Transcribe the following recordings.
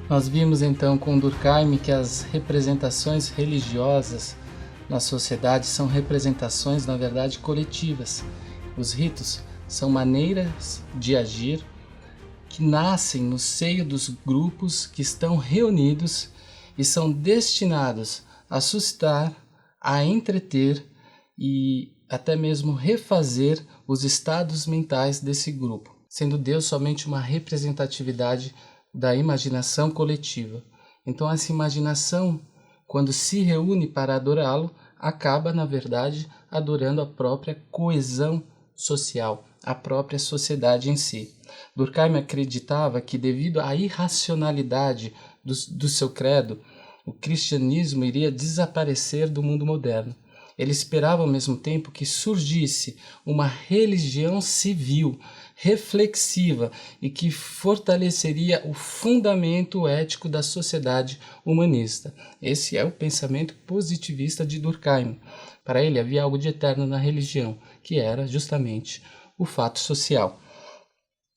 Nós vimos então com Durkheim que as representações religiosas na sociedade são representações, na verdade, coletivas. Os ritos são maneiras de agir que nascem no seio dos grupos que estão reunidos e são destinados a suscitar, a entreter e até mesmo refazer os estados mentais desse grupo, sendo Deus somente uma representatividade da imaginação coletiva. Então essa imaginação, quando se reúne para adorá-lo, acaba, na verdade, adorando a própria coesão social, a própria sociedade em si. Durkheim acreditava que, devido à irracionalidade do seu credo, o cristianismo iria desaparecer do mundo moderno. Ele esperava ao mesmo tempo que surgisse uma religião civil, reflexiva e que fortaleceria o fundamento ético da sociedade humanista. Esse é o pensamento positivista de Durkheim. Para ele havia algo de eterno na religião, que era justamente o fato social.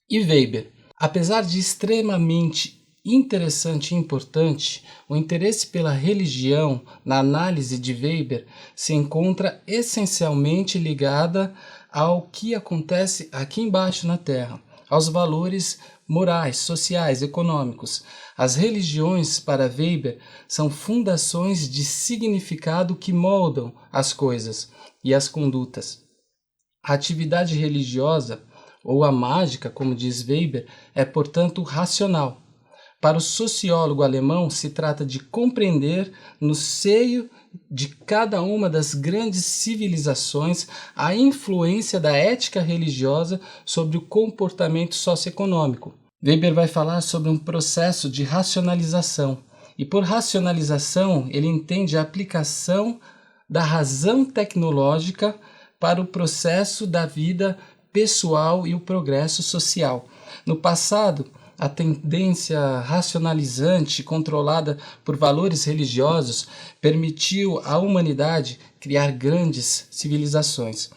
E Weber, apesar de extremamente interessante e importante, o interesse pela religião na análise de Weber se encontra essencialmente ligada ao que acontece aqui embaixo na Terra, aos valores morais, sociais, econômicos. As religiões, para Weber, são fundações de significado que moldam as coisas e as condutas. A atividade religiosa, ou a mágica, como diz Weber, é, portanto, racional. Para o sociólogo alemão, se trata de compreender no seio de cada uma das grandes civilizações a influência da ética religiosa sobre o comportamento socioeconômico. Weber vai falar sobre um processo de racionalização, e por racionalização ele entende a aplicação da razão tecnológica para o processo da vida pessoal e o progresso social. No passado, a tendência racionalizante controlada por valores religiosos permitiu à humanidade criar grandes civilizações.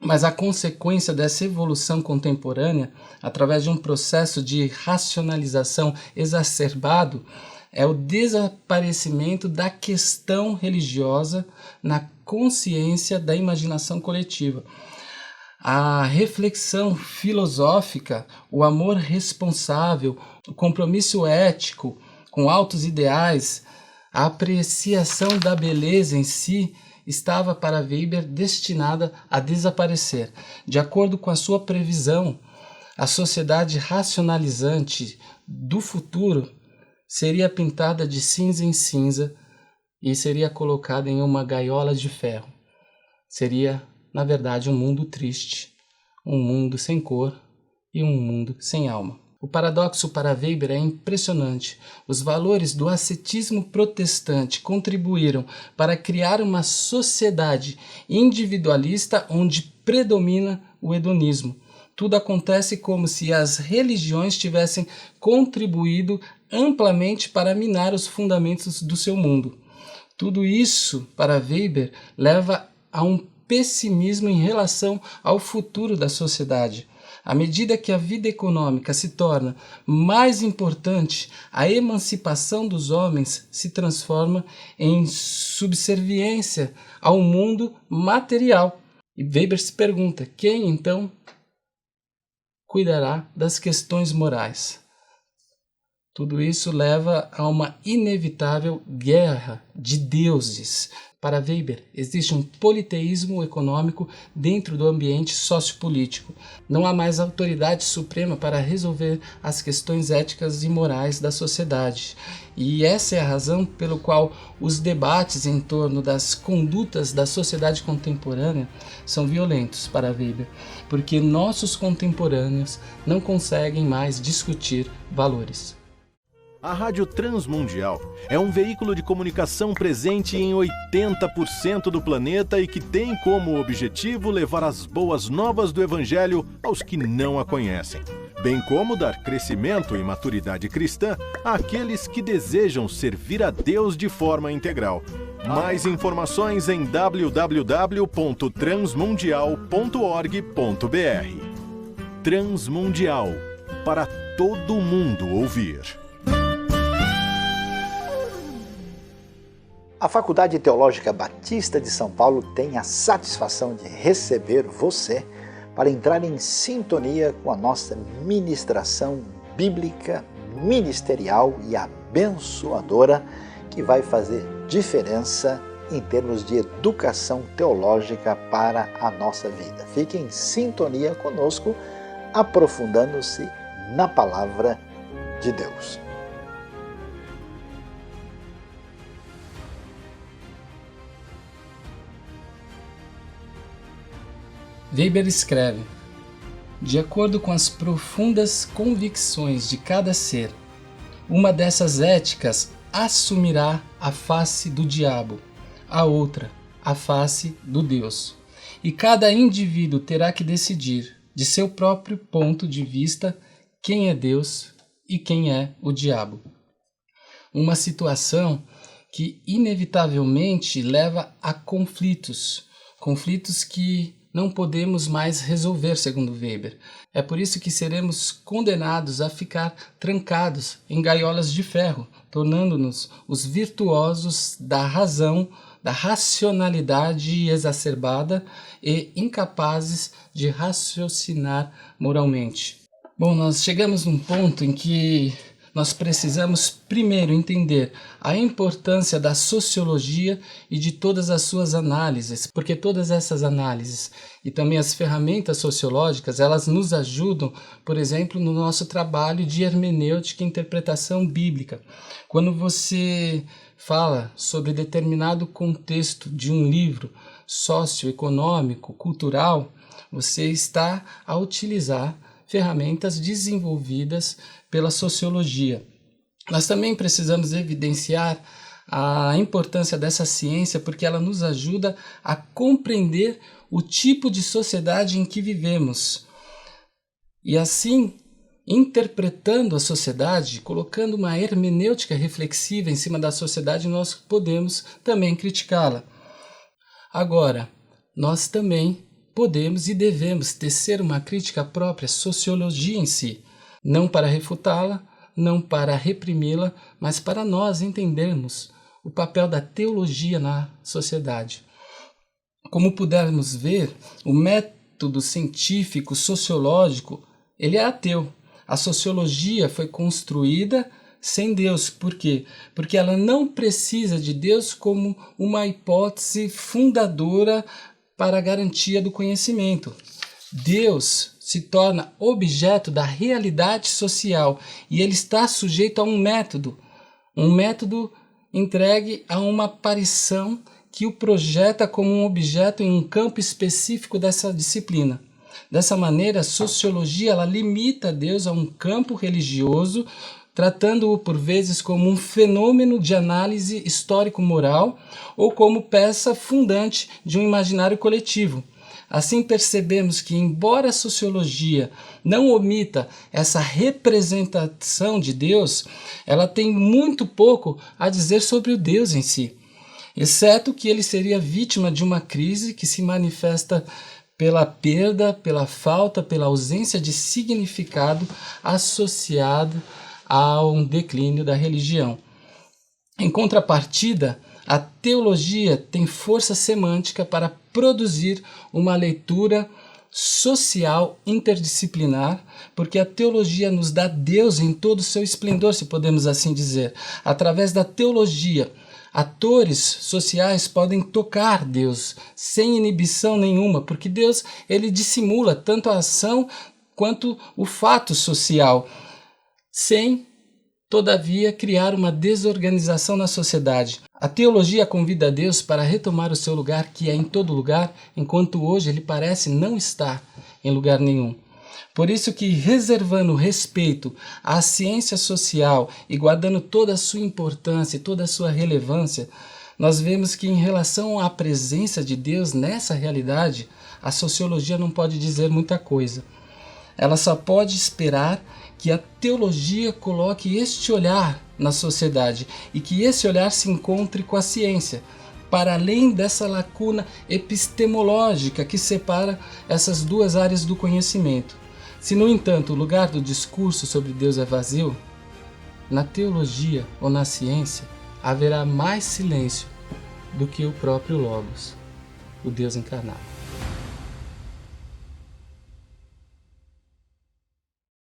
Mas a consequência dessa evolução contemporânea, através de um processo de racionalização exacerbado, é o desaparecimento da questão religiosa na consciência da imaginação coletiva. A reflexão filosófica, o amor responsável, o compromisso ético com altos ideais, a apreciação da beleza em si, estava para Weber destinada a desaparecer. De acordo com a sua previsão, a sociedade racionalizante do futuro seria pintada de cinza em cinza e seria colocada em uma gaiola de ferro. Seria, na verdade, um mundo triste, um mundo sem cor e um mundo sem alma. O paradoxo para Weber é impressionante. Os valores do ascetismo protestante contribuíram para criar uma sociedade individualista onde predomina o hedonismo. Tudo acontece como se as religiões tivessem contribuído amplamente para minar os fundamentos do seu mundo. Tudo isso, para Weber, leva a um pessimismo em relação ao futuro da sociedade. À medida que a vida econômica se torna mais importante, a emancipação dos homens se transforma em subserviência ao mundo material. E Weber se pergunta, quem então cuidará das questões morais? Tudo isso leva a uma inevitável guerra de deuses. Para Weber, existe um politeísmo econômico dentro do ambiente sociopolítico. Não há mais autoridade suprema para resolver as questões éticas e morais da sociedade. E essa é a razão pelo qual os debates em torno das condutas da sociedade contemporânea são violentos para Weber, porque nossos contemporâneos não conseguem mais discutir valores. A Rádio Transmundial é um veículo de comunicação presente em 80% do planeta e que tem como objetivo levar as boas novas do Evangelho aos que não a conhecem, bem como dar crescimento e maturidade cristã àqueles que desejam servir a Deus de forma integral. Mais informações em www.transmundial.org.br. Transmundial, para todo mundo ouvir. A Faculdade Teológica Batista de São Paulo tem a satisfação de receber você para entrar em sintonia com a nossa ministração bíblica, ministerial e abençoadora, que vai fazer diferença em termos de educação teológica para a nossa vida. Fique em sintonia conosco, aprofundando-se na Palavra de Deus. Weber escreve: de acordo com as profundas convicções de cada ser, uma dessas éticas assumirá a face do diabo, a outra, a face do Deus. E cada indivíduo terá que decidir, de seu próprio ponto de vista, quem é Deus e quem é o diabo. Uma situação que inevitavelmente leva a conflitos que não podemos mais resolver, segundo Weber. É por isso que seremos condenados a ficar trancados em gaiolas de ferro, tornando-nos os virtuosos da razão, da racionalidade exacerbada e incapazes de raciocinar moralmente. Bom, nós chegamos num ponto em que nós precisamos primeiro entender a importância da sociologia e de todas as suas análises, porque todas essas análises e também as ferramentas sociológicas, elas nos ajudam, por exemplo, no nosso trabalho de hermenêutica e interpretação bíblica. Quando você fala sobre determinado contexto de um livro socioeconômico, cultural, você está a utilizar ferramentas desenvolvidas pela sociologia. Nós também precisamos evidenciar a importância dessa ciência porque ela nos ajuda a compreender o tipo de sociedade em que vivemos. E assim, interpretando a sociedade, colocando uma hermenêutica reflexiva em cima da sociedade, nós podemos também criticá-la. Agora, nós também podemos e devemos tecer uma crítica própria à sociologia em si, não para refutá-la, não para reprimi-la, mas para nós entendermos o papel da teologia na sociedade. Como pudermos ver, o método científico sociológico, ele é ateu. A sociologia foi construída sem Deus. Por quê? Porque ela não precisa de Deus como uma hipótese fundadora para a garantia do conhecimento. Deus se torna objeto da realidade social e ele está sujeito a um método entregue a uma aparição que o projeta como um objeto em um campo específico dessa disciplina. Dessa maneira, a sociologia ela limita Deus a um campo religioso, tratando-o por vezes como um fenômeno de análise histórico-moral ou como peça fundante de um imaginário coletivo. Assim percebemos que, embora a sociologia não omita essa representação de Deus, ela tem muito pouco a dizer sobre o Deus em si, exceto que ele seria vítima de uma crise que se manifesta pela perda, pela falta, pela ausência de significado associado a um declínio da religião. Em contrapartida, a teologia tem força semântica para produzir uma leitura social interdisciplinar, porque a teologia nos dá Deus em todo o seu esplendor, se podemos assim dizer. Através da teologia, atores sociais podem tocar Deus sem inibição nenhuma, porque Deus ele dissimula tanto a ação quanto o fato social, sem, todavia, criar uma desorganização na sociedade. A teologia convida Deus para retomar o seu lugar, que é em todo lugar, enquanto hoje ele parece não estar em lugar nenhum. Por isso que, reservando respeito à ciência social e guardando toda a sua importância e toda a sua relevância, nós vemos que, em relação à presença de Deus nessa realidade, a sociologia não pode dizer muita coisa. Ela só pode esperar que a teologia coloque este olhar na sociedade e que esse olhar se encontre com a ciência, para além dessa lacuna epistemológica que separa essas duas áreas do conhecimento. Se, no entanto, o lugar do discurso sobre Deus é vazio, na teologia ou na ciência haverá mais silêncio do que o próprio Logos, o Deus encarnado.